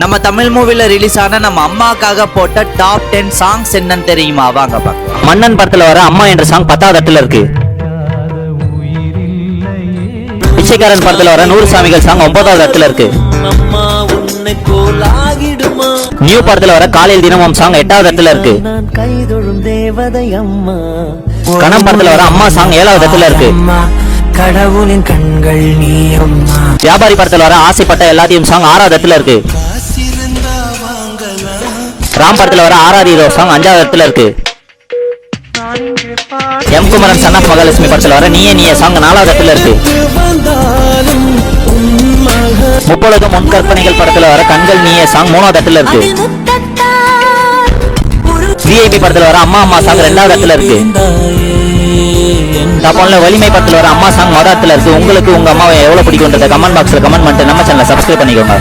நம்ம தமிழ் மூவில ரிலீஸ் ஆன நம்ம அம்மாக்காக போட்ட டாப் 10 சாங்ஸ் என்னன்னு தெரியுமா? வாங்க பார்க்கலாம். மன்னன் படத்துல வர அம்மா என்ற சாங் 10வது இடத்துல இருக்கு. பிச்சைக்காரன் படத்துல வர 100 சாமிகள் சாங் 9வது இடத்துல இருக்கு. நியூ படத்துல வர காலையில் தினமும் சாங் 8வது இடத்துல இருக்கு. கணம் படத்துல வர அம்மா சாங் 7வது இடத்துல இருக்கு. கடவுளின் கண்கள் நீ அம்மா. வியாபாரி படத்துல வர ஆசைப்பட்ட எல்லாத்தையும் சாங் 6வது இடத்துல இருக்கு. ராம் படத்துல வர ஆர்ஆர் ஹீரோ சாங் 5வது இடத்துல இருக்கு. M Kumaran son of Mahalakshmi படத்துல வர நீயே நீயே சாங் 4வது இடத்துல இருக்கு. முப்பொழுதும் முன்கற்பனைகள் படத்துல வர கண்கள் நீயே சாங் 3வது இடத்துல இருக்கு. விஐபி படத்துல வர அம்மா அம்மா சாங் 2வது இடத்துல இருக்கு. தப்போன்ல வலிமை படத்துல வர அம்மா சாங் 1வது இடத்துல இருக்கு. உங்களுக்கு உங்க அம்மாவை எவ்வளவு பிடிக்கும்ன்றத கமெண்ட் பாக்ஸ்ல கமெண்ட் பண்ணிட்டு நம்ம சேனலை சப்ஸ்கிரைப் பண்ணிக்கோங்க.